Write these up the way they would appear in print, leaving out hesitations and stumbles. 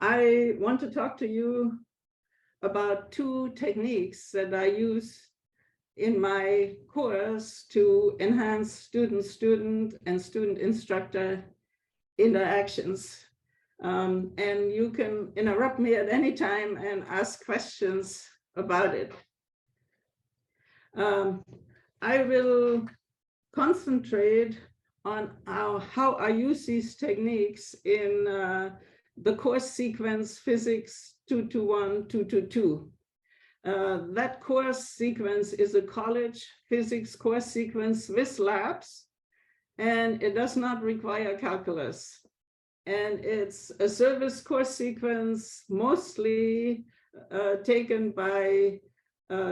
I want to talk to you about two techniques that I use in my course to enhance student-student and student-instructor interactions. And you can interrupt me at any time and ask questions about it. I will concentrate on how I use these techniques in the course sequence Physics 221-222. That course sequence is a college physics course sequence with labs, and it does not require calculus. And it's a service course sequence mostly taken by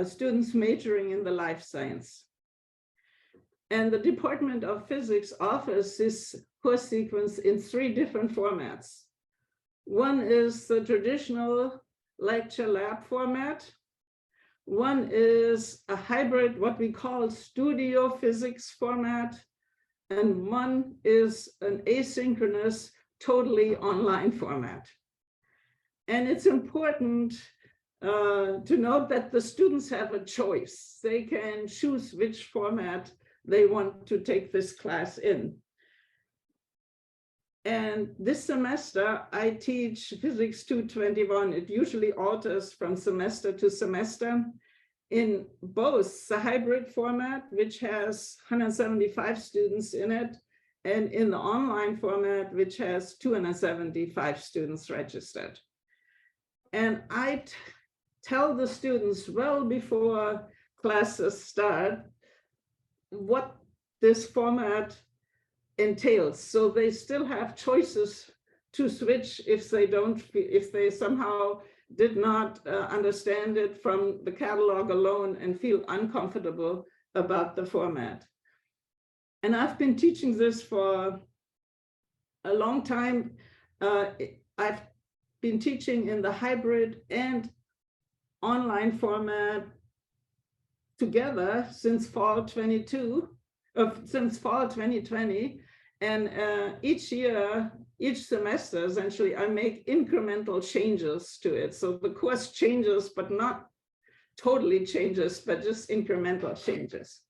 students majoring in the life science. And the Department of Physics offers this course sequence in 3 different formats. One is the traditional lecture lab format. One is a hybrid, what we call studio physics format. And one is an asynchronous, totally online format. And it's important to note that the students have a choice. They can choose which format they want to take this class in. And this semester, I teach Physics 221. It usually alters from semester to semester in both the hybrid format, which has 175 students in it, and in the online format, which has 275 students registered. And I tell the students well before classes start what this format entails, so they still have choices to switch if they somehow did not understand it from the catalog alone and feel uncomfortable about the format. And I've been teaching this for a long time. I've been teaching in the hybrid and online format together since fall 2020, and each year, each semester, essentially, I make incremental changes to it. So the course changes, but not totally changes, but just incremental changes.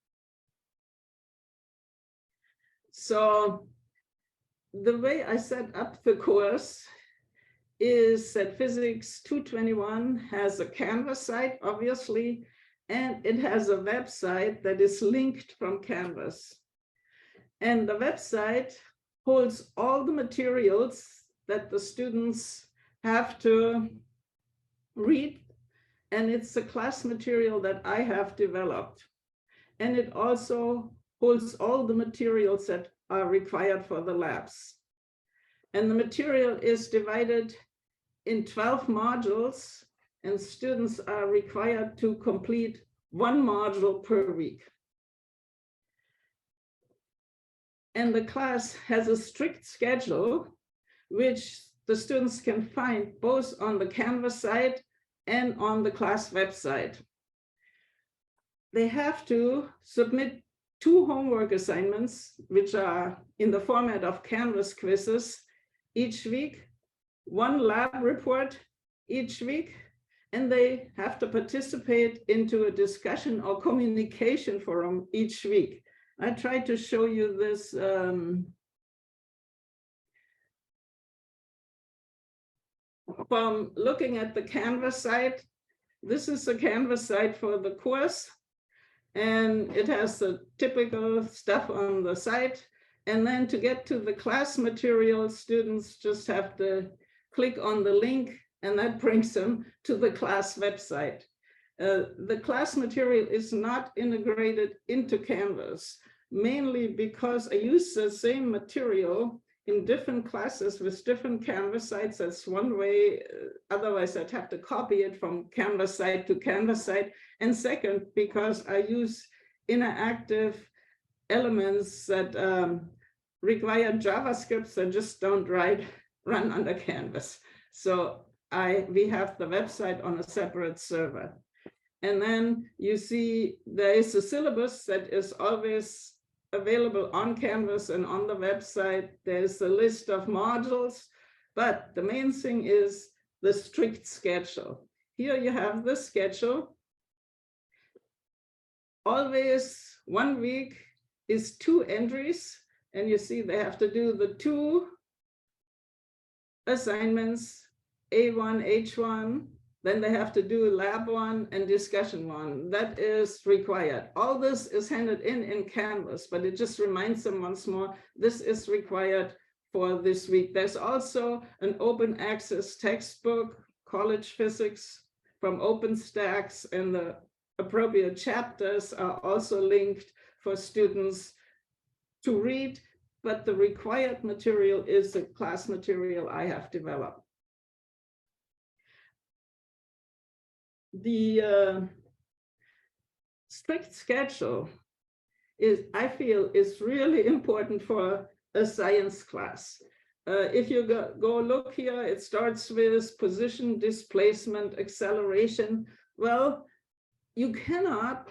So the way I set up the course is that Physics 221 has a Canvas site, obviously, and it has a website that is linked from Canvas. And the website holds all the materials that the students have to read. And it's a class material that I have developed. And it also holds all the materials that are required for the labs. And the material is divided in 12 modules, and students are required to complete 1 module per week. And the class has a strict schedule, which the students can find both on the Canvas site and on the class website. They have to submit 2 homework assignments, which are in the format of Canvas quizzes each week, 1 lab report each week, and they have to participate into a discussion or communication forum each week. I tried to show you this from looking at the Canvas site. This is the Canvas site for the course, and it has the typical stuff on the site. And then to get to the class material, students just have to click on the link, and that brings them to the class website. The class material is not integrated into Canvas, mainly because I use the same material in different classes with different Canvas sites. That's one way. Otherwise, I'd have to copy it from Canvas site to Canvas site. And second, because I use interactive elements that require JavaScripts that just don't run under Canvas. So we have the website on a separate server. And then you see there is a syllabus that is always available on Canvas and on the website. There's a list of modules But the main thing is the strict schedule. Here you have the schedule. Always 1 week is 2 entries, and you see they have to do the 2 assignments, A1, H1, then they have to do lab 1 and discussion 1. That is required. All this is handed in Canvas, but it just reminds them once more, this is required for this week. There's also an open access textbook, College Physics from OpenStax, and the appropriate chapters are also linked for students to read, but the required material is the class material I have developed. The strict schedule is, I feel, is really important for a science class. If you go look here, it starts with position, displacement, acceleration. Well, you cannot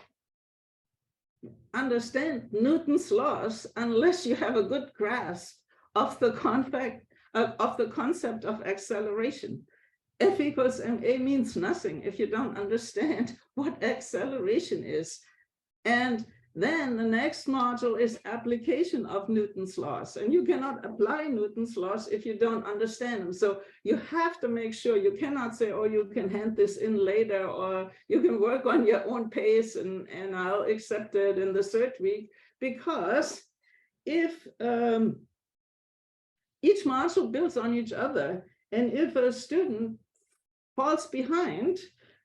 understand Newton's laws unless you have a good grasp of the concept of acceleration. F equals ma means nothing if you don't understand what acceleration is. And then the next module is application of Newton's laws. And you cannot apply Newton's laws if you don't understand them. So you have to make sure, you cannot say, oh, you can hand this in later, or you can work on your own pace and I'll accept it in the 3rd week. Because if each module builds on each other, and if a student falls behind,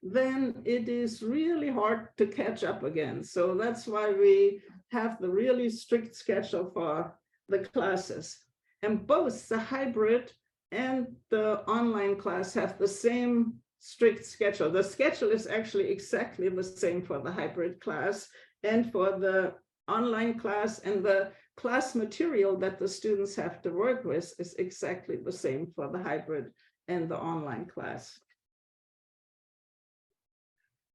then it is really hard to catch up again. So that's why we have the really strict schedule for the classes. And both the hybrid and the online class have the same strict schedule. The schedule is actually exactly the same for the hybrid class and for the online class, and the class material that the students have to work with is exactly the same for the hybrid and the online class.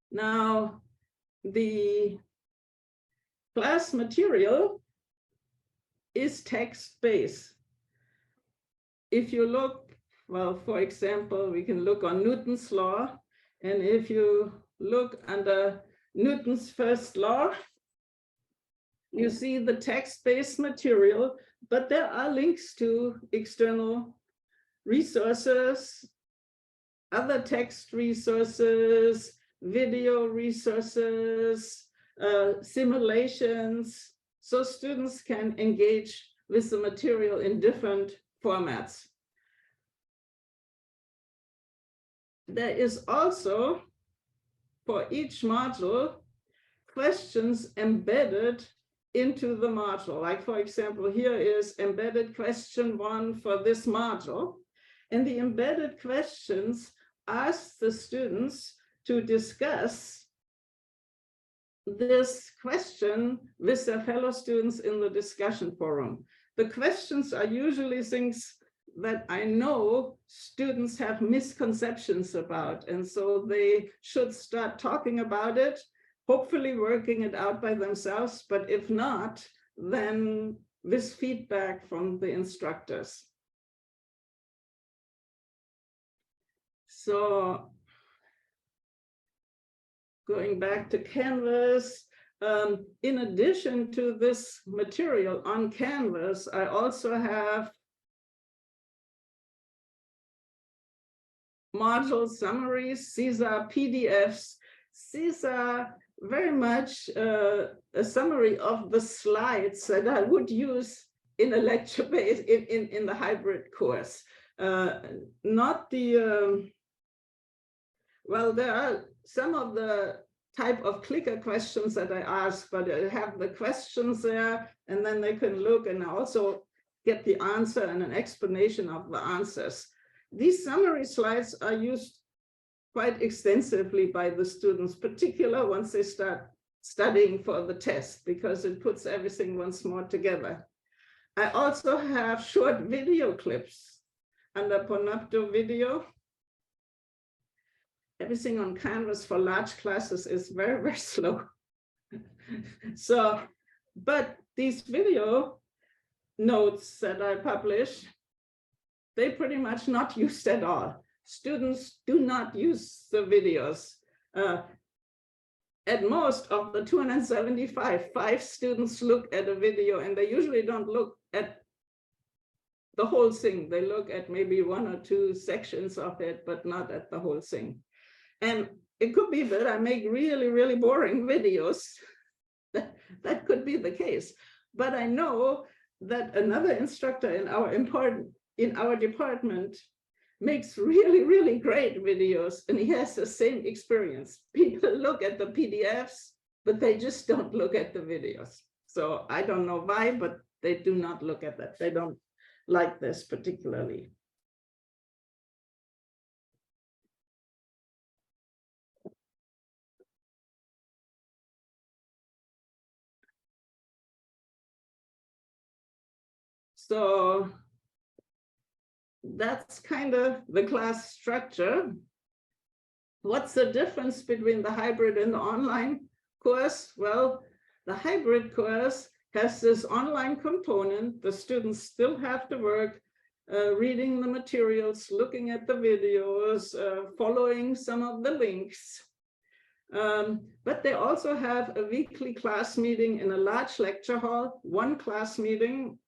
Now, the class material is text-based. If you look, well, for example, we can look on Newton's law, and if you look under Newton's first law, you see the text-based material, but there are links to external resources, other text resources, video resources, simulations, so students can engage with the material in different formats. There is also, for each module, questions embedded into the module. Like, for example, here is embedded question 1 for this module. And the embedded questions ask the students to discuss this question with their fellow students in the discussion forum. The questions are usually things that I know students have misconceptions about, and so they should start talking about it, hopefully working it out by themselves, but if not, then with feedback from the instructors. So going back to Canvas, in addition to this material on Canvas, I also have module summaries. These are PDFs. These are very much a summary of the slides that I would use in a lecture base in the hybrid course. Not the, well, there are some of the type of clicker questions that I ask, but I have the questions there, and then they can look and also get the answer and an explanation of the answers. These summary slides are used quite extensively by the students, particularly once they start studying for the test, because it puts everything once more together. I also have short video clips under Ponapto video. Everything on Canvas for large classes is very, very slow. So, but these video notes that I publish they pretty much not used at all. Students do not use the videos. At most of the 275, 5 students look at a video, and they usually don't look at the whole thing. They look at maybe 1 or 2 sections of it, but not at the whole thing. And it could be that I make really, really boring videos. That could be the case. But I know that another instructor in our department makes really, really great videos, and he has the same experience. People look at the PDFs, but they just don't look at the videos. So I don't know why, but they do not look at that. They don't like this particularly. So that's kind of the class structure. What's the difference between the hybrid and the online course? Well, the hybrid course has this online component. The students still have to work reading the materials, looking at the videos, following some of the links. But they also have a weekly class meeting in a large lecture hall, one class meeting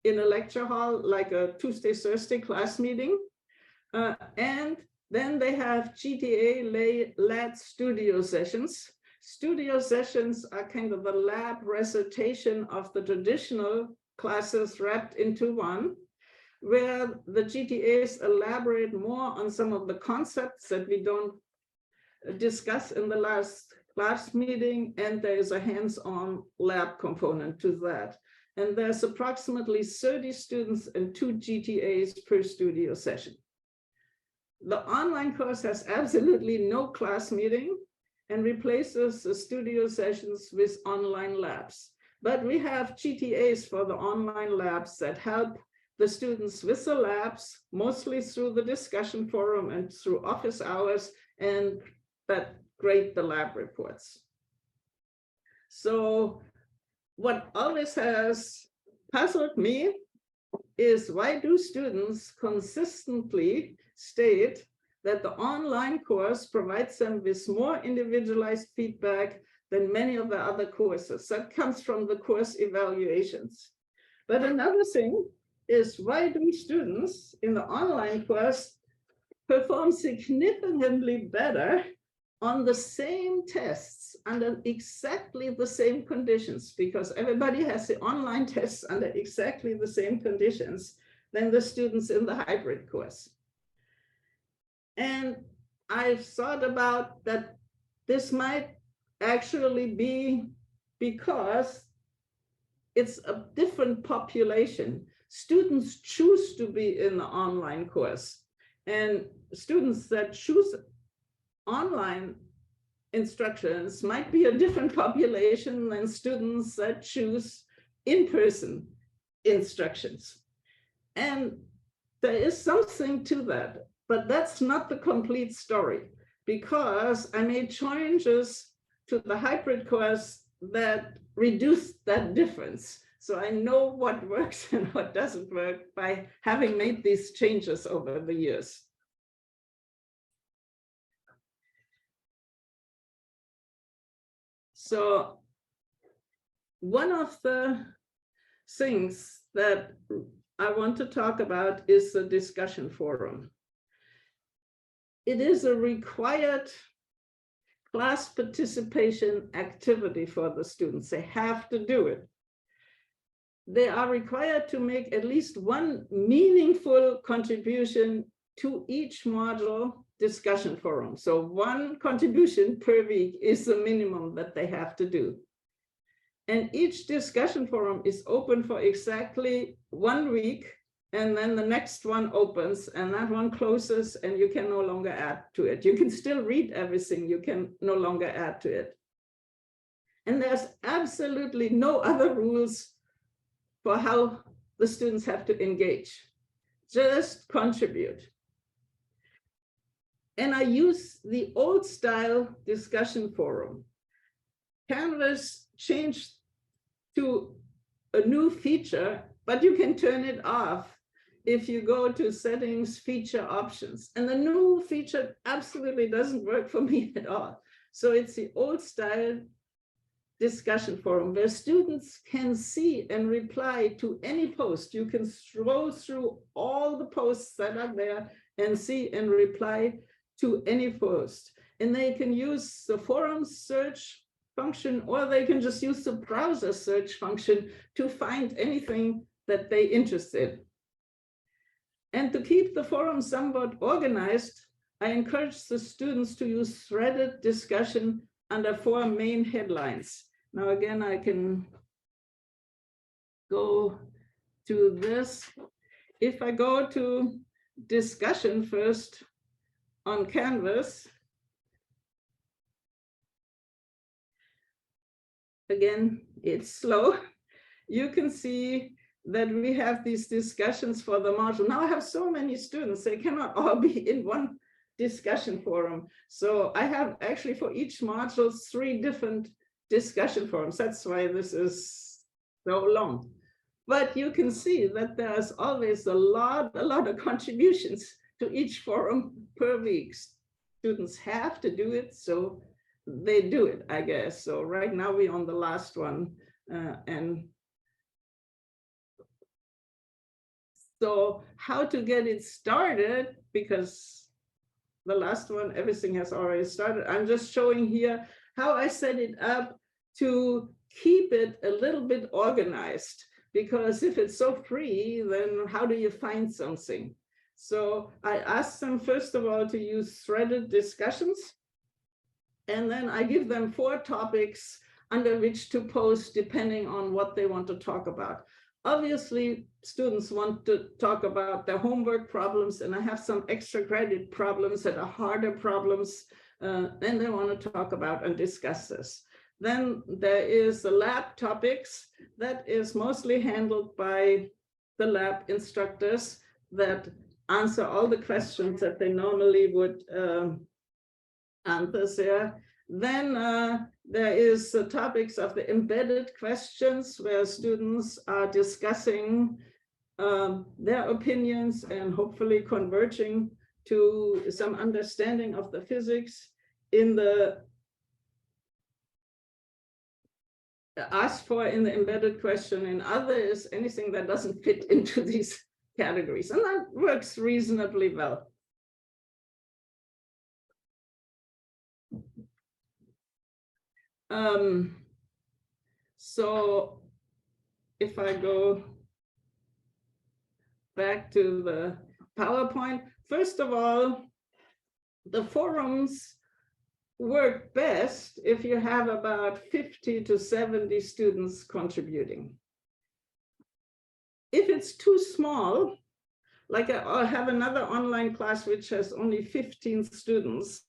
in a lecture hall, like a Tuesday, Thursday class meeting. And then they have GTA-led studio sessions. Studio sessions are kind of a lab recitation of the traditional classes wrapped into one, where the GTAs elaborate more on some of the concepts that we don't discuss in the last class meeting, and there is a hands-on lab component to that. And there's approximately 30 students and 2 GTAs per studio session. The online course has absolutely no class meeting and replaces the studio sessions with online labs. But we have GTAs for the online labs that help the students with the labs, mostly through the discussion forum and through office hours, and that grade the lab reports. So what always has puzzled me is, why do students consistently state that the online course provides them with more individualized feedback than many of the other courses? That comes from the course evaluations. But another thing is, why do students in the online course perform significantly better on the same tests under exactly the same conditions? Because everybody has the online tests under exactly the same conditions than the students in the hybrid course. And I've thought about that this might actually be because it's a different population. Students choose to be in the online course, and students that choose online instructions might be a different population than students that choose in-person instructions. And there is something to that, but that's not the complete story, because I made changes to the hybrid course that reduce that difference. So I know what works and what doesn't work by having made these changes over the years. So one of the things that I want to talk about is the discussion forum. It is a required class participation activity for the students. They have to do it. They are required to make at least one meaningful contribution to each module discussion forum. So one contribution per week is the minimum that they have to do. And each discussion forum is open for exactly 1 week, and then the next one opens and that one closes, and you can no longer add to it. You can still read everything, you can no longer add to it. And there's absolutely no other rules for how the students have to engage. Just contribute. And I use the old style discussion forum. Canvas changed to a new feature, but you can turn it off. if you go to settings, feature options, and the new feature absolutely doesn't work for me at all. So it's the old style discussion forum where students can see and reply to any post. You can scroll through all the posts that are there and see and reply to any post. And they can use the forum search function, or they can just use the browser search function to find anything that they're interested in. And to keep the forum somewhat organized, I encourage the students to use threaded discussion under 4 main headlines. Now, again, I can go to this. If I go to discussion first on Canvas, again, it's slow. You can see that we have these discussions for the module. Now I have so many students, they cannot all be in one discussion forum. So I have actually for each module 3 different discussion forums. That's why this is so long. But you can see that there's always a lot of contributions to each forum per week. Students have to do it, so they do it, I guess. So right now we're on the last one. And so how to get it started, because the last one, everything has already started. I'm just showing here how I set it up to keep it a little bit organized, because if it's so free, then how do you find something? So I asked them, first of all, to use threaded discussions. And then I give them 4 topics under which to post depending on what they want to talk about. Obviously, students want to talk about their homework problems, and I have some extra credit problems that are harder problems, and they want to talk about and discuss this. Then there is the lab topics that is mostly handled by the lab instructors that answer all the questions that they normally would answer there. Then there is the topics of the embedded questions, where students are discussing their opinions and hopefully converging to some understanding of the physics. In the asked for in the embedded question, and other is anything that doesn't fit into these categories, and that works reasonably well. So if I go back to the PowerPoint, first of all, the forums work best if you have about 50 to 70 students contributing. If it's too small, like I have another online class which has only 15 students,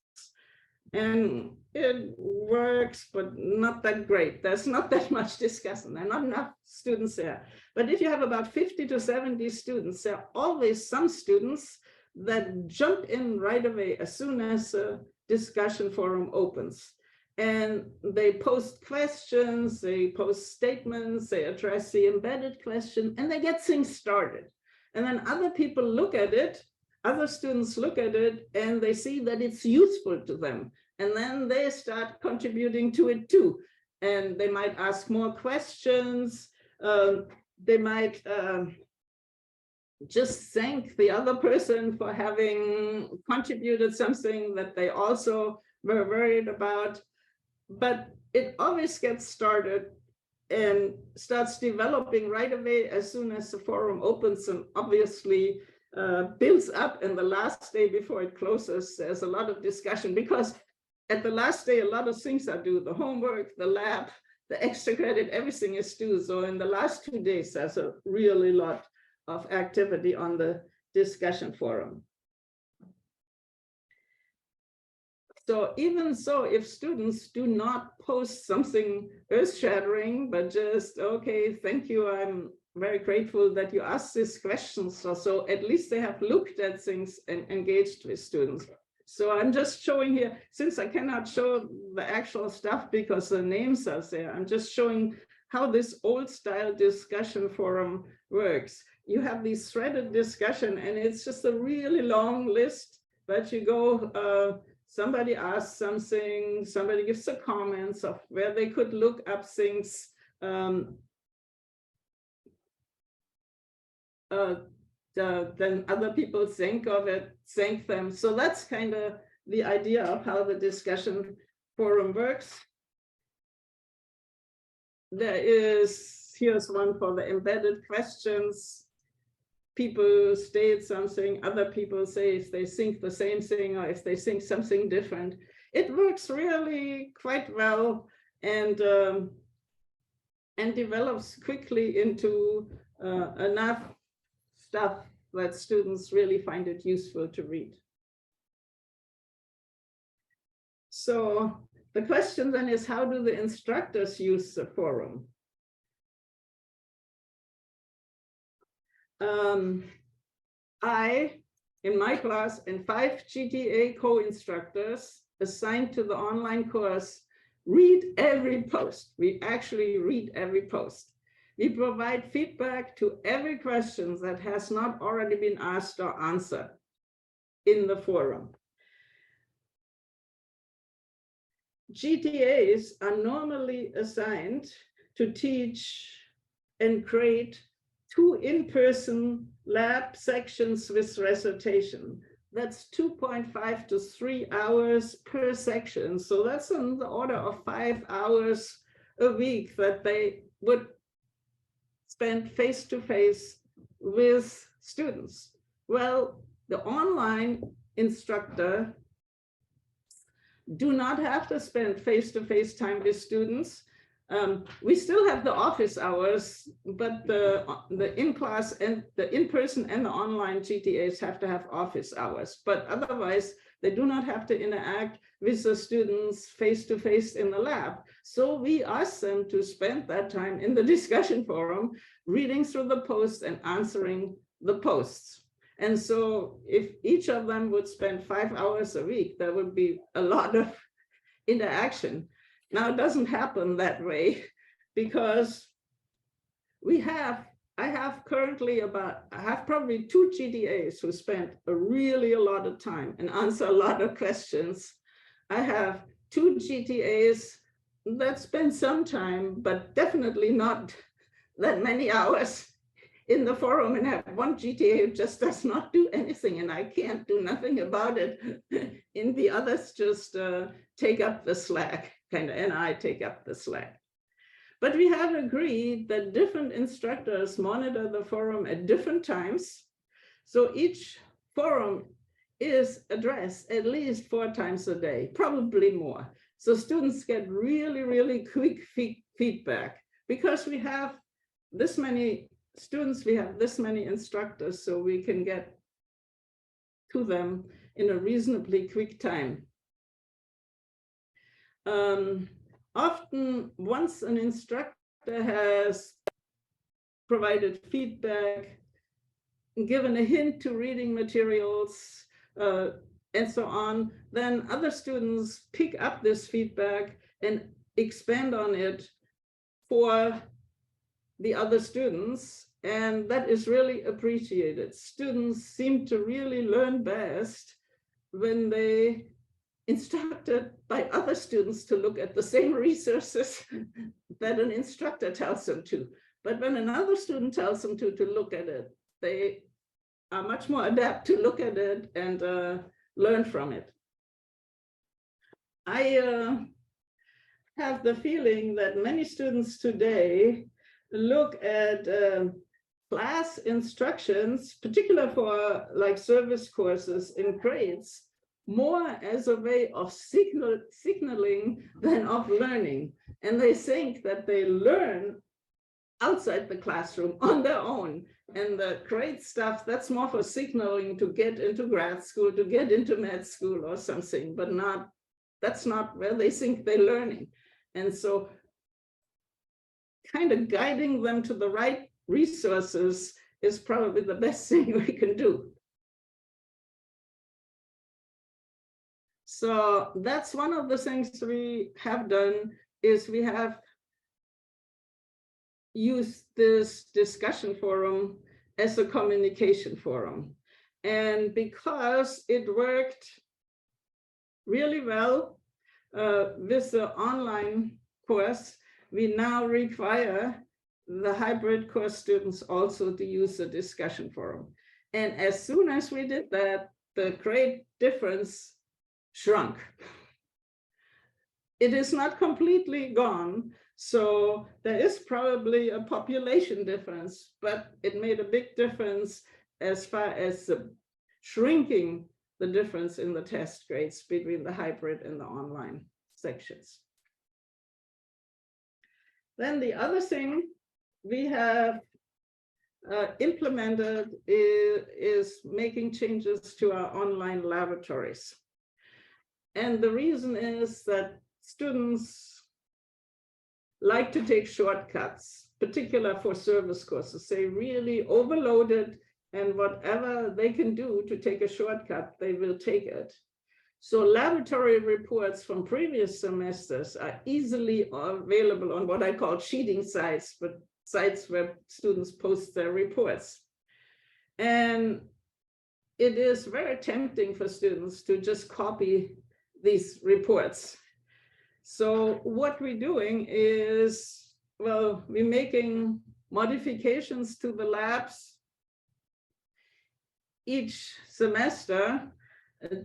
and it works, but not that great. There's not that much discussion. There are not enough students there. But if you have about 50 to 70 students, there are always some students that jump in right away as soon as a discussion forum opens. And they post questions, they post statements, they address the embedded question, and they get things started. And then other people look at it, other students look at it, and they see that it's useful to them. And then they start contributing to it too. And they might ask more questions. They might just thank the other person for having contributed something that they also were worried about. But it always gets started and starts developing right away as soon as the forum opens, and obviously builds up. And the last day before it closes, there's a lot of discussion, because at the last day, a lot of things are due: the homework, the lab, the extra credit, everything is due. So in the last 2 days, there's a really lot of activity on the discussion forum. So even so, if students do not post something earth-shattering, but just, okay, thank you, I'm very grateful that you asked these questions, or so, at least they have looked at things and engaged with students. So I'm just showing here, since I cannot show the actual stuff because the names are there, I'm just showing how this old style discussion forum works. You have these threaded discussion, and it's just a really long list, but you go, somebody asks something, somebody gives a comments of where they could look up things. Then other people think of it, thank them. So that's kind of the idea of how the discussion forum works. Here's one for the embedded questions. People state something, other people say if they think the same thing or if they think something different. It works really quite well, and develops quickly into enough stuff that students really find it useful to read. So the question then is, how do the instructors use the forum? I, in my class, and 5 GTA co-instructors assigned to the online course read every post. We actually read every post. We provide feedback to every question that has not already been asked or answered in the forum. GTAs are normally assigned to teach and create 2 in-person lab sections with recitation. That's 2.5 to 3 hours per section. So that's in the order of 5 hours a week that they would spend face-to-face with students. Well, the online instructor do not have to spend face-to-face time with students. We still have the office hours, but the in-class and the in-person and the online GTAs have to have office hours. But otherwise, they do not have to interact with the students face-to-face in the lab. So we ask them to spend that time in the discussion forum, reading through the posts and answering the posts. And so if each of them would spend 5 hours a week, there would be a lot of interaction. Now, it doesn't happen that way because I have probably 2 GTAs who spend a lot of time and answer a lot of questions. I have 2 GTAs that spend some time, but definitely not that many hours in the forum, and have 1 GTA who just does not do anything, and I can't do nothing about it. And the others just take up the slack, and I take up the slack. But we have agreed that different instructors monitor the forum at different times. So each forum is addressed at least 4 times a day, probably more. So students get really quick feedback because we have this many students, we have this many instructors, so we can get to them in a reasonably quick time. Often, once an instructor has provided feedback, given a hint to reading materials, and so on, then other students pick up this feedback and expand on it for the other students, and that is really appreciated. Students seem to really learn best when they instructed by other students to look at the same resources that an instructor tells them to. But when another student tells them to look at it, they are much more adept to look at it and learn from it. I have the feeling that many students today look at class instructions, particularly for like service courses in grades, more as a way of signaling than of learning. And they think that they learn outside the classroom on their own. And the grade stuff, that's more for signaling to get into grad school, to get into med school or something, but that's not where they think they're learning. And so kind of guiding them to the right resources is probably the best thing we can do. So that's one of the things we have done, is we have use this discussion forum as a communication forum. And because it worked really well with the online course, we now require the hybrid course students also to use the discussion forum. And as soon as we did that, the grade difference shrunk. It is not completely gone, so there is probably a population difference, but it made a big difference as far as shrinking the difference in the test grades between the hybrid and the online sections. Then the other thing we have implemented is making changes to our online laboratories. And the reason is that students like to take shortcuts, particularly for service courses. They really overloaded, and whatever they can do to take a shortcut, they will take it. So laboratory reports from previous semesters are easily available on what I call cheating sites, but sites where students post their reports. And it is very tempting for students to just copy these reports. So what we're doing is, well, we're making modifications to the labs each semester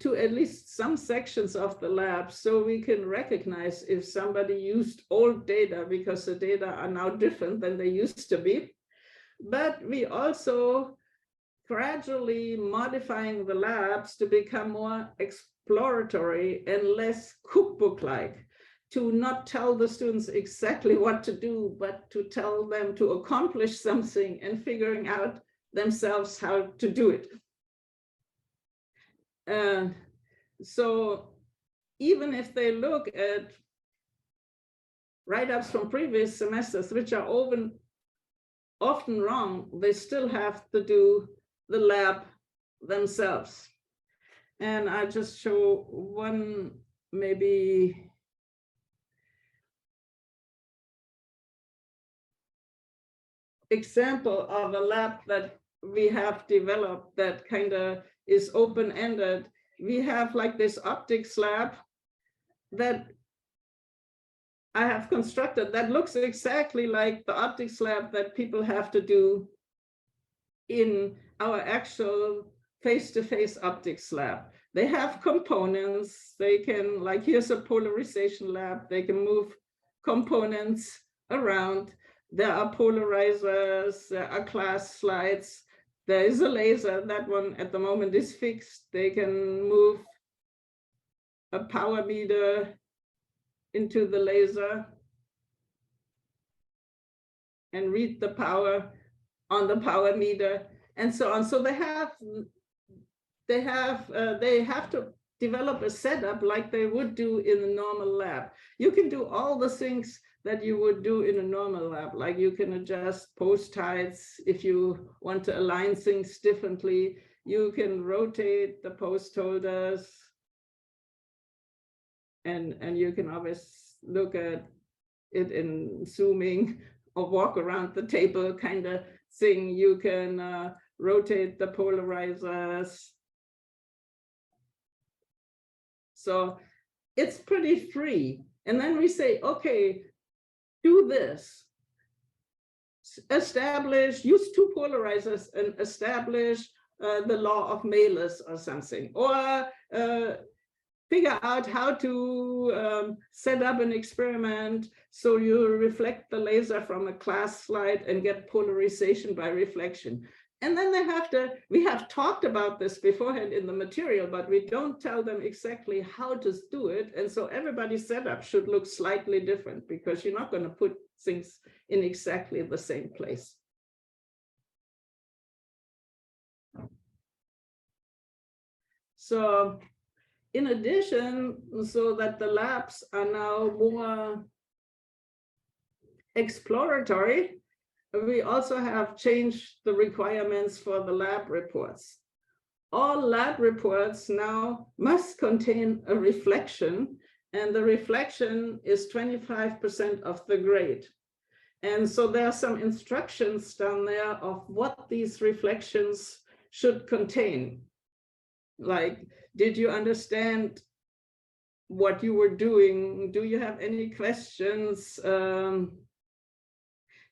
to at least some sections of the lab, so we can recognize if somebody used old data, because the data are now different than they used to be. But we also gradually modifying the labs to become more exploratory and less cookbook-like, to not tell the students exactly what to do, but to tell them to accomplish something and figuring out themselves how to do it. So even if they look at write-ups from previous semesters, which are often wrong, they still have to do the lab themselves. And I just show one maybe example of a lab that we have developed that kind of is open-ended. We have like this optics lab that I have constructed that looks exactly like the optics lab that people have to do in our actual face-to-face optics lab. They have components. They can, like, here's a polarization lab. They can move components around. There are polarizers, there are class slides. There is a laser. That one at the moment is fixed. They can move a power meter into the laser and read the power on the power meter and so on. So they have to develop a setup like they would do in a normal lab. You can do all the things that you would do in a normal lab, like you can adjust post heights if you want to align things differently. You can rotate the post holders, and you can always look at it in zooming or walk around the table kind of thing. You can rotate the polarizers. So it's pretty free. And then we say, okay, do this. Use two polarizers and establish the law of Malus or something. Or figure out how to set up an experiment so you reflect the laser from a class slide and get polarization by reflection. And then we have talked about this beforehand in the material, but we don't tell them exactly how to do it. And so everybody's setup should look slightly different, because you're not going to put things in exactly the same place. So in addition, so that the labs are now more exploratory, we also have changed the requirements for the lab reports. All lab reports now must contain a reflection, and the reflection is 25% of the grade. And so there are some instructions down there of what these reflections should contain. Like, did you understand what you were doing? Do you have any questions?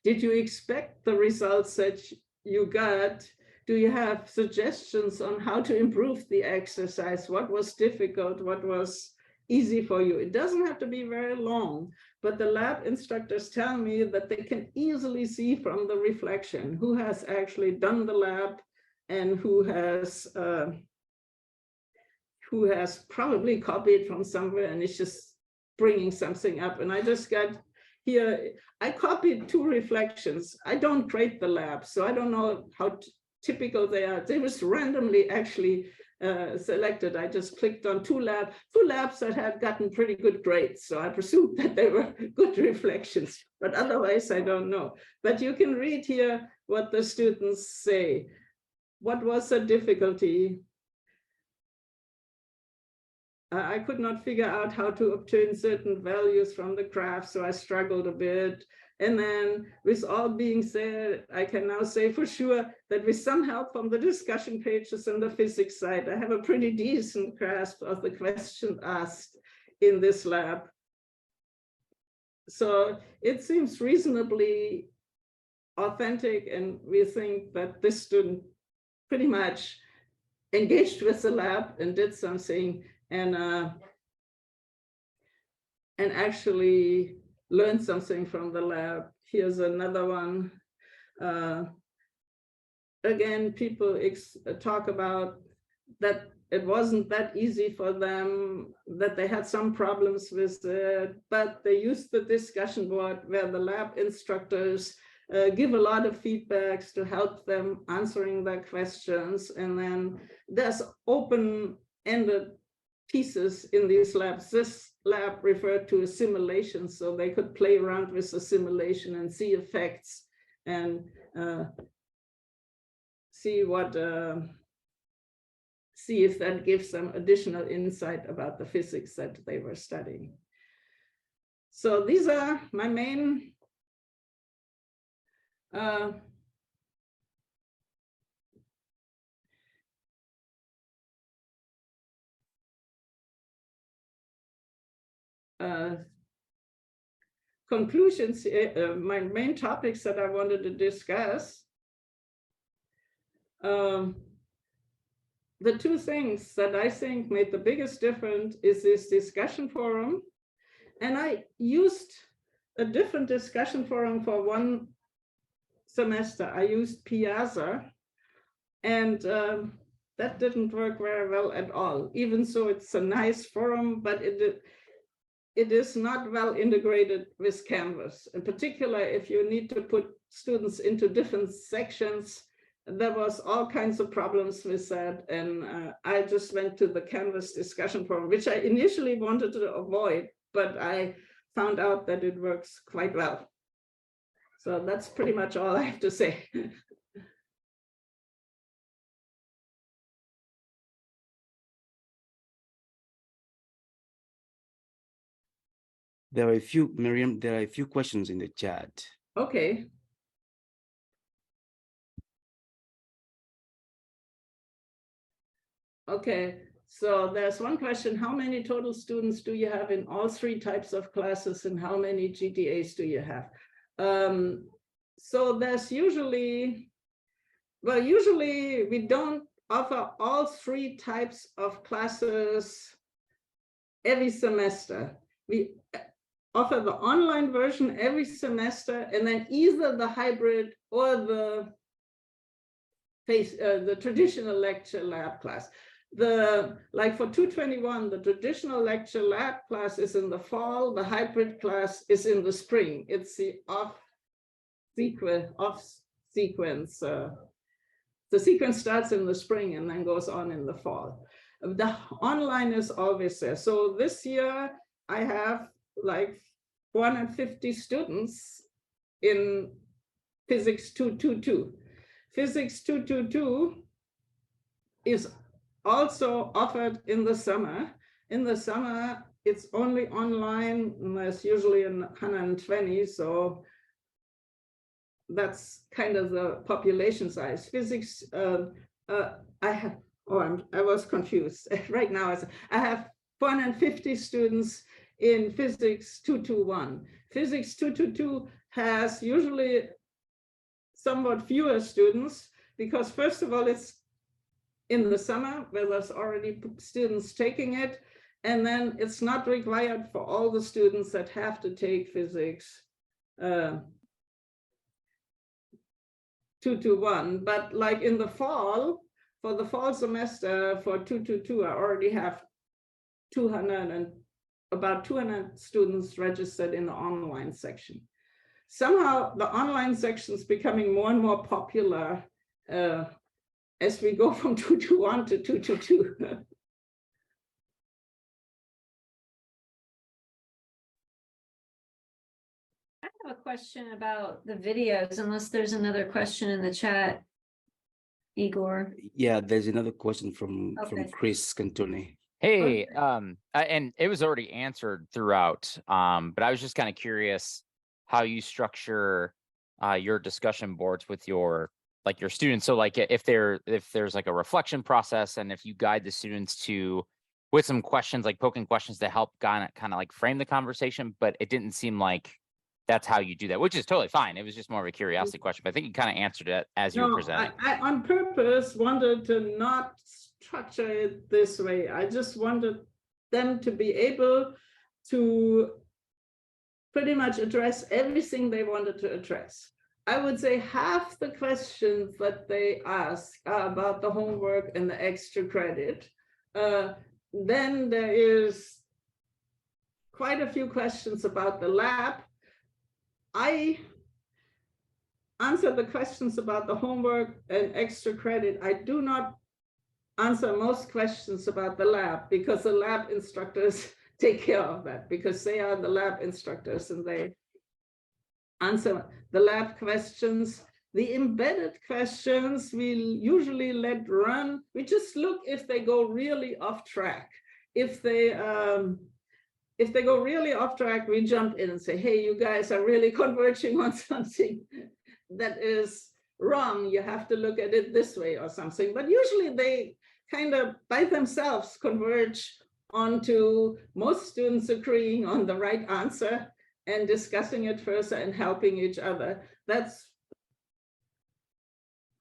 Did you expect the results that you got? Do you have suggestions on how to improve the exercise? What was difficult? What was easy for you? It doesn't have to be very long, but the lab instructors tell me that they can easily see from the reflection who has actually done the lab and who has probably copied from somewhere and is just bringing something up. And I just got here, I copied 2 reflections. I don't create the lab, so I don't know how typical they are. They was randomly actually selected. I just clicked on 2 labs that had gotten pretty good grades. So I presumed that they were good reflections, but otherwise I don't know. But you can read here what the students say. What was the difficulty? I could not figure out how to obtain certain values from the graph, so I struggled a bit. And then with all being said, I can now say for sure that with some help from the discussion pages on the physics side, I have a pretty decent grasp of the question asked in this lab. So it seems reasonably authentic, and we think that this student pretty much engaged with the lab and did something and actually learned something from the lab. Here's another one. Again, people talk about that it wasn't that easy for them, that they had some problems with it, but they used the discussion board where the lab instructors give a lot of feedbacks to help them answering their questions. And then there's open-ended pieces in these labs. This lab referred to a simulation, so they could play around with the simulation and see effects and see if that gives them additional insight about the physics that they were studying. So these are my main conclusions, my main topics that I wanted to discuss. The 2 things that I think made the biggest difference is this discussion forum. And I used a different discussion forum for 1 semester. I used Piazza, and that didn't work very well at all. Even so, it's a nice forum, but it is not well integrated with Canvas. In particular, if you need to put students into different sections, there was all kinds of problems with that. And I just went to the Canvas discussion forum, which I initially wanted to avoid, but I found out that it works quite well. So that's pretty much all I have to say. There are a few, Marianne, there are a few questions in the chat. Okay. Okay, so there's one question. How many total students do you have in all 3 types of classes, and how many GTAs do you have? So there's usually we don't offer all 3 types of classes every semester. We offer the online version every semester, and then either the hybrid or the traditional lecture lab class. Like for 221, the traditional lecture lab class is in the fall, the hybrid class is in the spring. It's the off sequence. The sequence starts in the spring and then goes on in the fall. The online is always there. So this year I have like 450 students in Physics 222. Physics 222 is also offered in the summer. In the summer, it's only online, and there's usually 120, so that's kind of the population size. Physics, I was confused. Right now, I have 450 students in physics 221. Physics 222 has usually somewhat fewer students because, first of all, it's in the summer where there's already students taking it. And then it's not required for all the students that have to take physics 221. But like in the fall, for the fall semester for 222, I already have 200 and about 200 students registered in the online section. Somehow the online section is becoming more and more popular as we go from 221 to 222. I have a question about the videos, unless there's another question in the chat, Igor. Yeah, there's another question from Okay. Chris Cantone. Hey, and it was already answered throughout, but I was just kind of curious how you structure your discussion boards with your students. So like if there's like a reflection process, and if you guide the students with some questions, like poking questions to help kind of like frame the conversation, but it didn't seem like that's how you do that, which is totally fine. It was just more of a curiosity question, but I think you kind of answered it as you were presenting. I on purpose wanted to not structure it this way. I just wanted them to be able to pretty much address everything they wanted to address. I would say half the questions that they ask are about the homework and the extra credit. Then there is quite a few questions about the lab. I answer the questions about the homework and extra credit. I do not answer most questions about the lab because the lab instructors take care of that, because they are the lab instructors and they answer the lab questions. The embedded questions we usually let run. We just look if they go really off track. If they go really off track, we jump in and say, hey, you guys are really converging on something that is wrong. You have to look at it this way or something. But usually they kind of by themselves converge onto most students agreeing on the right answer and discussing it further and helping each other. That's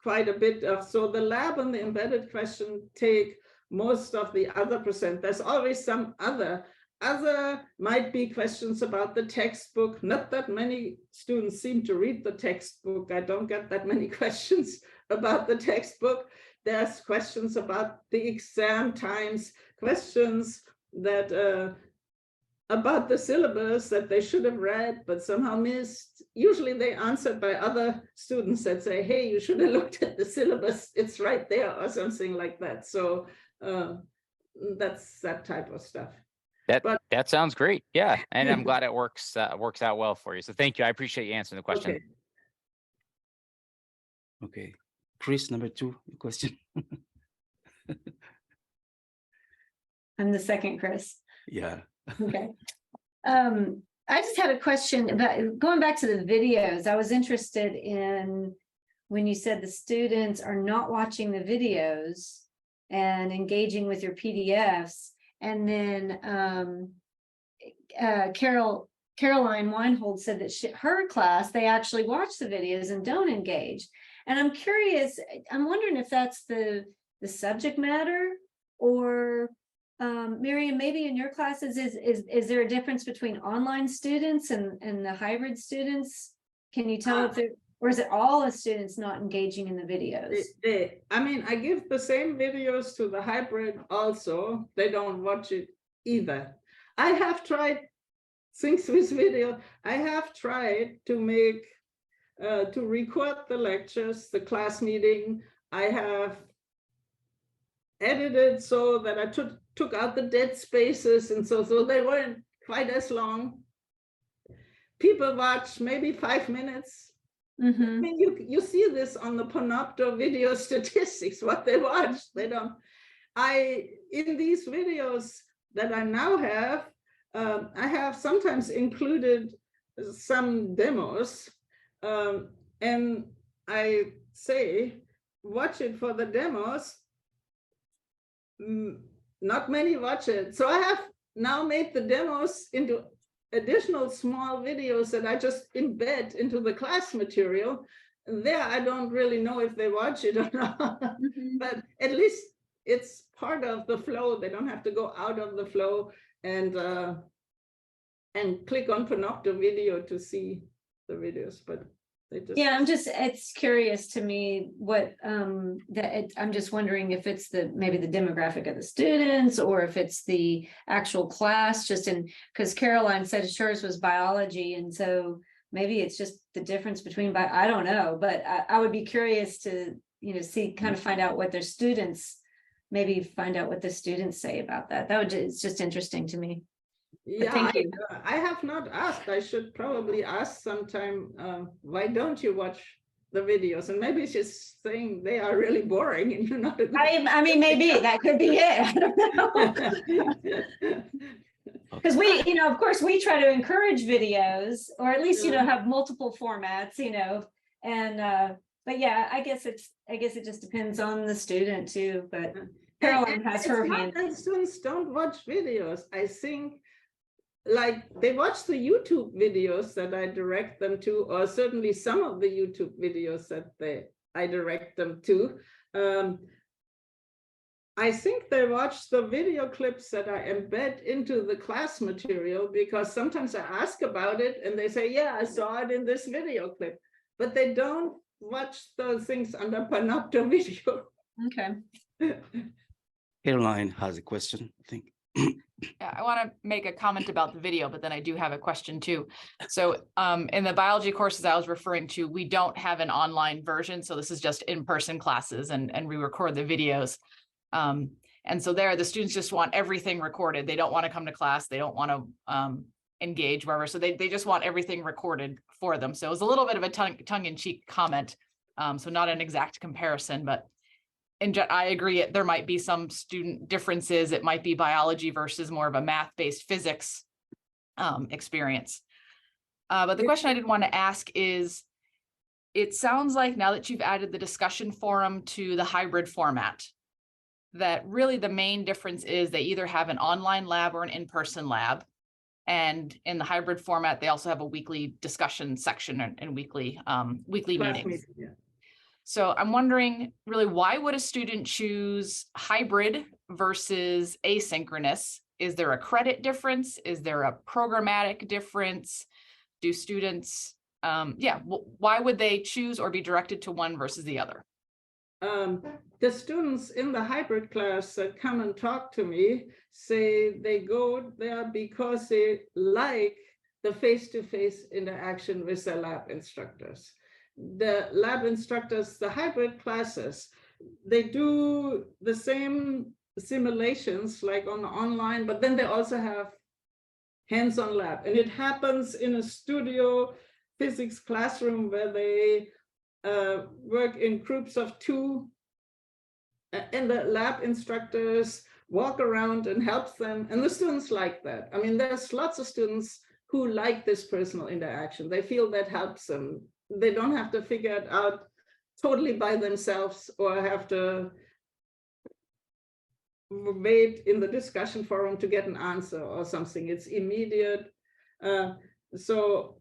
quite a bit of, so the lab and the embedded question take most of the other percent. There's always some other might be questions about the textbook. Not that many students seem to read the textbook. I don't get that many questions about the textbook. There's questions about the exam times, questions that about the syllabus that they should have read but somehow missed. Usually they answered by other students that say, hey, you should have looked at the syllabus, it's right there, or something like that. So that's that type of stuff. That sounds great. Yeah. And I'm glad it works out well for you. So thank you. I appreciate you answering the question. Okay. Chris, number 2 question. I'm the second Chris. Yeah. Okay. I just had a question about going back to the videos. I was interested in when you said the students are not watching the videos and engaging with your PDFs. And then Caroline Weinhold said that her class, they actually watch the videos and don't engage. And I'm curious, I'm wondering if that's the subject matter, or Marianne, maybe in your classes, is there a difference between online students and the hybrid students? Can you tell if there, or is it all the students not engaging in the videos? I mean, I give the same videos to the hybrid also. They don't watch it either. I have tried things with video. I have tried to make, to record the lectures, the class meeting. I have edited so that I took out the dead spaces, and so they weren't quite as long. People watch maybe 5 minutes. Mm-hmm. I mean, you see this on the Panopto video statistics, what they watch. They don't. In these videos that I now have, I have sometimes included some demos. and I say, watch it for the demos. Not many watch it. So I have now made the demos into additional small videos that I just embed into the class material. And there, I don't really know if they watch it or not, but at least it's part of the flow. They don't have to go out of the flow and click on Panopto video to see the videos, but they just. Yeah, it's curious to me what, I'm just wondering if it's maybe the demographic of the students or if it's the actual class, because Caroline said hers was biology. And so maybe it's just the difference between, I don't know, but I would be curious to, see, kind of find out what their students, maybe find out what the students say about that. It's just interesting to me. Yeah, thank you. I have not asked. I should probably ask sometime, why don't you watch the videos? And maybe she's saying they are really boring and you're not. I mean, maybe that could be it. I don't know. Because we, of course, we try to encourage videos, or at least, have multiple formats, and, but yeah, I guess it just depends on the student too, but Caroline has her hand. And students don't watch videos. I think like they watch the YouTube videos that I direct them to, or certainly some of the YouTube videos that I direct them to. I think they watch the video clips that I embed into the class material, because sometimes I ask about it and they say, yeah, I saw it in this video clip, but they don't watch those things under Panopto video. Okay. Caroline has a question, I think. Yeah, I want to make a comment about the video, but then I do have a question too. So in the biology courses I was referring to, we don't have an online version. So this is just in-person classes, and we record the videos. And so there, the students just want everything recorded. They don't want to come to class. They don't want to engage wherever. So they just want everything recorded for them. So it was a little bit of a tongue-in-cheek comment. So not an exact comparison, but I agree, there might be some student differences. It might be biology versus more of a math-based physics experience. But the question I did want to ask is, it sounds like now that you've added the discussion forum to the hybrid format, that really the main difference is they either have an online lab or an in-person lab. And in the hybrid format, they also have a weekly discussion section and weekly meetings. Yeah. So I'm wondering, really, why would a student choose hybrid versus asynchronous? Is there a credit difference? Is there a programmatic difference? Do students, why would they choose or be directed to one versus the other? The students in the hybrid class that come and talk to me say they go there because they like the face-to-face interaction with their lab instructors. The lab instructors, the hybrid classes, they do the same simulations like on online, but then they also have hands-on lab. And it happens in a studio physics classroom where they work in groups of 2, and the lab instructors walk around and help them. And the students like that. I mean, there's lots of students who like this personal interaction. They feel that helps them. They don't have to figure it out totally by themselves or have to wait in the discussion forum to get an answer or something. It's immediate. So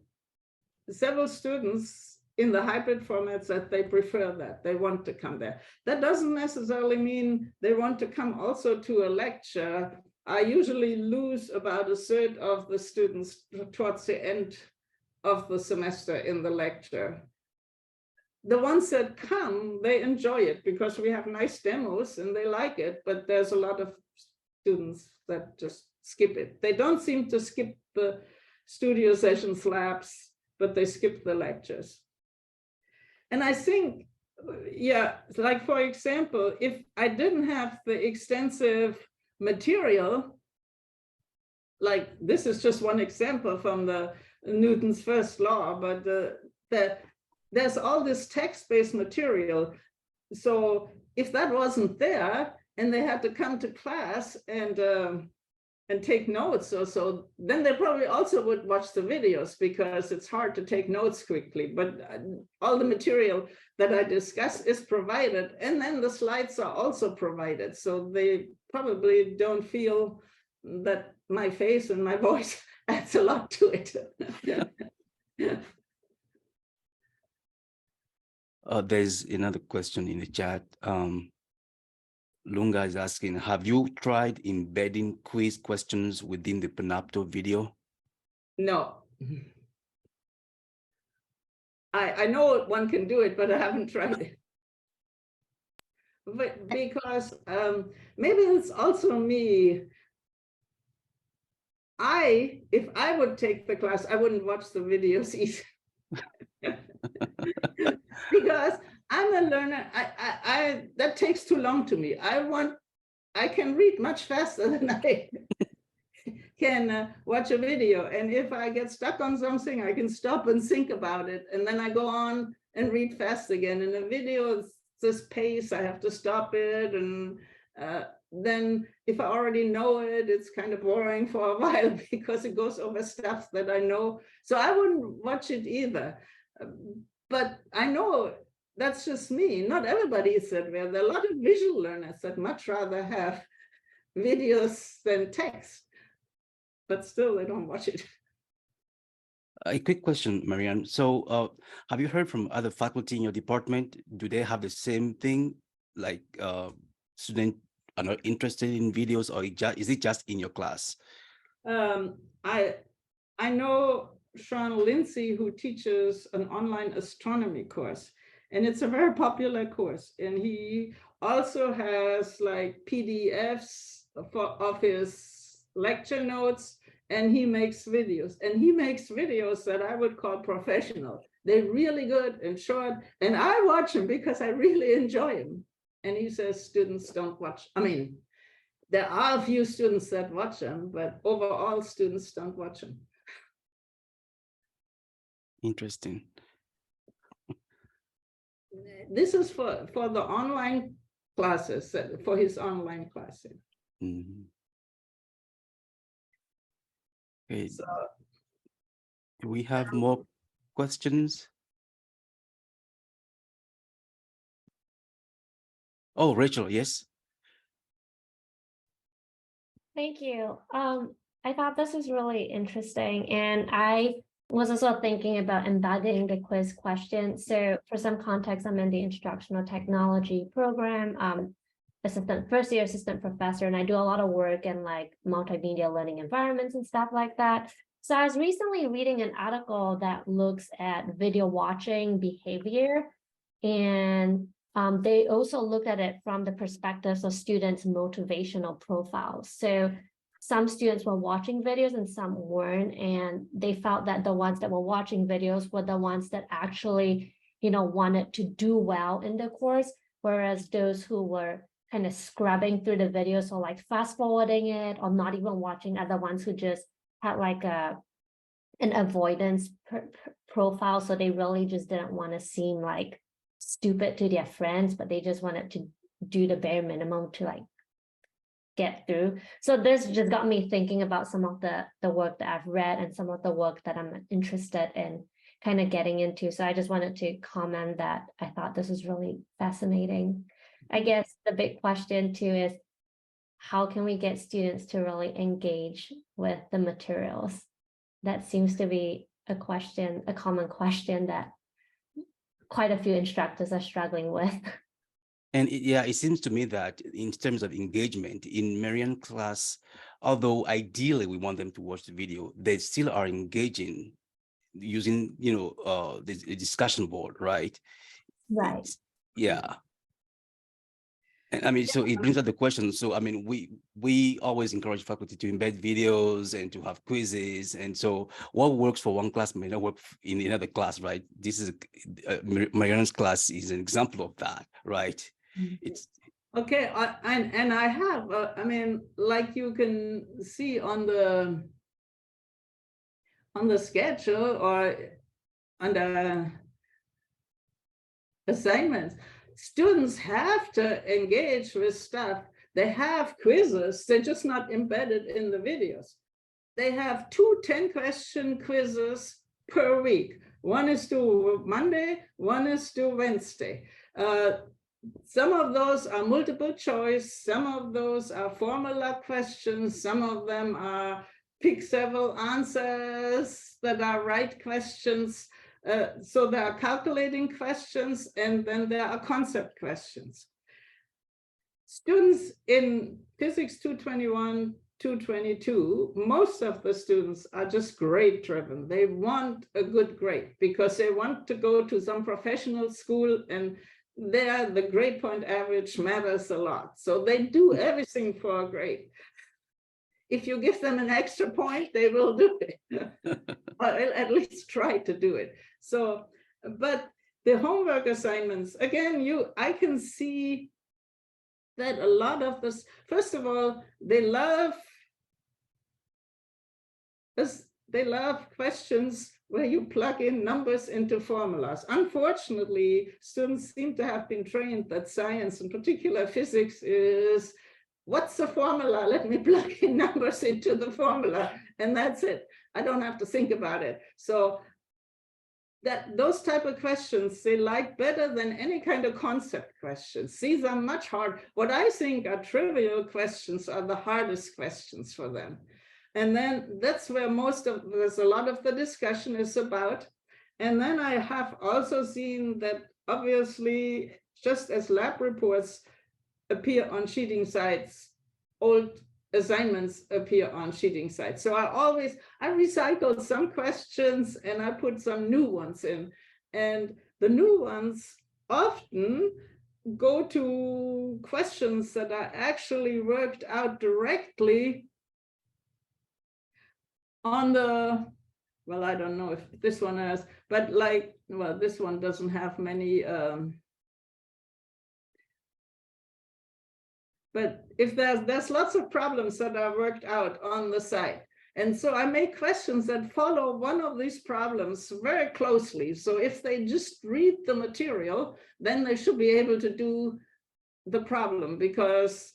several students in the hybrid formats that they prefer that, they want to come there. That doesn't necessarily mean they want to come also to a lecture. I usually lose about a third of the students towards the end of the semester in the lecture. The ones that come, they enjoy it because we have nice demos and they like it, but there's a lot of students that just skip it. They don't seem to skip the studio sessions labs, but they skip the lectures. And I think, yeah, like for example, if I didn't have the extensive material, like this is just one example from the Newton's first law, but there's all this text-based material. So if that wasn't there and they had to come to class and and take notes or so, then they probably also would watch the videos because it's hard to take notes quickly. But all the material that I discuss is provided, and then the slides are also provided. So they probably don't feel that my face and my voice adds a lot to it. There's another question in the chat. Lunga is asking, have you tried embedding quiz questions within the Panopto video? No. I know one can do it, but I haven't tried it. But because maybe it's also me. If I would take the class, I wouldn't watch the videos either. Because I'm a learner. I that takes too long to me. I can read much faster than I can watch a video. And if I get stuck on something, I can stop and think about it. And then I go on and read fast again. In a video, it's this pace, I have to stop it. And then if I already know it, it's kind of boring for a while because it goes over stuff that I know. So I wouldn't watch it either. But I know that's just me. Not everybody is that way. There are a lot of visual learners that much rather have videos than text, but still they don't watch it. A quick question, Marianne. So have you heard from other faculty in your department? Do they have the same thing? Like students are not interested in videos, or is it just in your class? I know Sean Lindsay, who teaches an online astronomy course, and it's a very popular course. And he also has like PDFs of his lecture notes, and he makes videos. And he makes videos that I would call professional. They're really good and short, and I watch them because I really enjoy them. And he says students don't watch. I mean, there are a few students that watch them, but overall students don't watch them. Interesting. This is for the online classes, for his online classes. Mm-hmm. Okay. So, Do we have more questions? Oh, Rachel, yes. Thank you. I thought this was really interesting, and I was also thinking about embedding the quiz question. So for some context, I'm in the instructional technology program, first year assistant professor, and I do a lot of work in like multimedia learning environments and stuff like that. So I was recently reading an article that looks at video watching behavior, and they also look at it from the perspectives of students' motivational profiles. So some students were watching videos and some weren't, and they felt that the ones that were watching videos were the ones that actually, wanted to do well in the course, whereas those who were kind of scrubbing through the videos or like fast forwarding it or not even watching are the ones who just had like an avoidance profile. So they really just didn't want to seem like stupid to their friends, but they just wanted to do the bare minimum to like get through. So this just got me thinking about some of the work that I've read and some of the work that I'm interested in kind of getting into. So I just wanted to comment that I thought this was really fascinating. I guess the big question too is, how can we get students to really engage with the materials? That seems to be a common question that quite a few instructors are struggling with. And it seems to me that in terms of engagement in Marianne's class, although ideally we want them to watch the video, they still are engaging using, the discussion board, right? Right. Yeah. And I mean, so it brings up the question. So, I mean, we always encourage faculty to embed videos and to have quizzes. And so what works for one class may not work in another class, right? This is Marianne's class is an example of that, right? It's okay. And I have, I mean, like you can see on the schedule or on the assignments, students have to engage with stuff They have quizzes, they're just not embedded in the videos. They have 2 10-question quizzes per week. One is due Monday, one is due Wednesday. Some of those are multiple choice, some of those are formula questions, some of them are pick several answers that are right questions. So there are calculating questions, and then there are concept questions. Students in Physics 221, 222, most of the students are just grade driven. They want a good grade because they want to go to some professional school, and there the grade point average matters a lot. So they do everything for a grade. If you give them an extra point, they will do it, or at least try to do it. So, but the homework assignments, again, I can see that a lot of this, first of all, they love questions where you plug in numbers into formulas. Unfortunately, students seem to have been trained that science, in particular physics, is what's the formula? Let me plug in numbers into the formula, and that's it. I don't have to think about it. So those type of questions they like better than any kind of concept questions. These are much harder. What I think are trivial questions are the hardest questions for them. And then that's where there's a lot of the discussion is about. And then I have also seen that obviously, just as lab reports appear on cheating sites, old assignments appear on cheating sites. So I recycled some questions and I put some new ones in. And the new ones often go to questions that are actually worked out directly on the, well, I don't know if this one has, but like, well, this one doesn't have many, but if there's lots of problems that are worked out on the site. And so I make questions that follow one of these problems very closely. So if they just read the material, then they should be able to do the problem, because,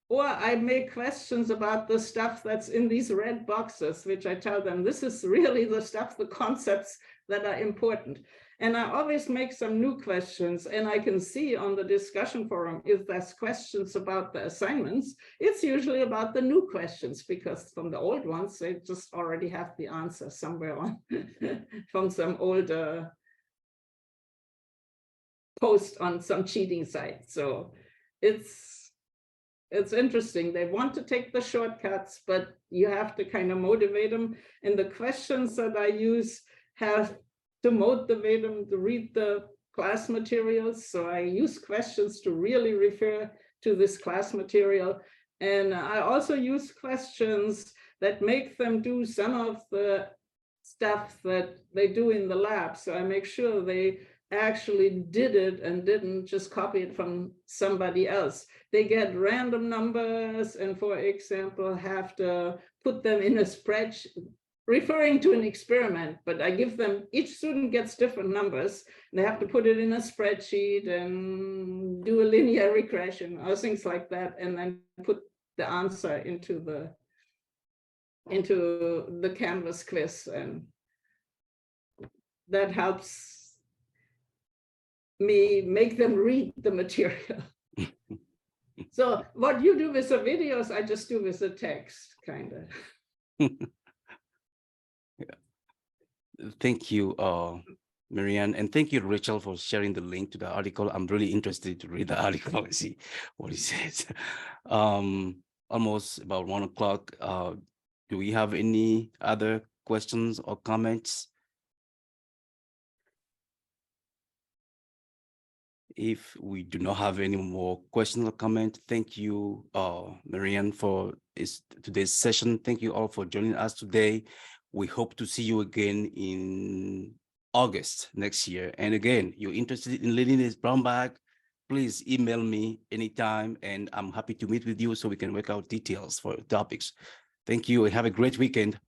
or I make questions about the stuff that's in these red boxes, which I tell them, this is really the stuff, the concepts that are important. And I always make some new questions, and I can see on the discussion forum, if there's questions about the assignments, it's usually about the new questions, because from the old ones, they just already have the answer somewhere on from some old post on some cheating site. So it's interesting. They want to take the shortcuts, but you have to kind of motivate them. And the questions that I use have to motivate them to read the class materials. So I use questions to really refer to this class material. And I also use questions that make them do some of the stuff that they do in the lab. So I make sure they actually did it and didn't just copy it from somebody else. They get random numbers and, for example, have to put them in a spreadsheet, referring to an experiment, but I give them, each student gets different numbers. They have to put it in a spreadsheet and do a linear regression or things like that, and then put the answer into the Canvas quiz. And that helps me make them read the material. So what you do with the videos, I just do with the text, kind of. Thank you, Marianne, and thank you, Rachel, for sharing the link to the article. I'm really interested to read the article and see what it says. Almost about 1 o'clock. Do we have any other questions or comments? If we do not have any more questions or comments, thank you, Marianne, for today's session. Thank you all for joining us today. We hope to see you again in August next year. And again, you're interested in leading this brown bag, please email me anytime, and I'm happy to meet with you so we can work out details for topics. Thank you and have a great weekend.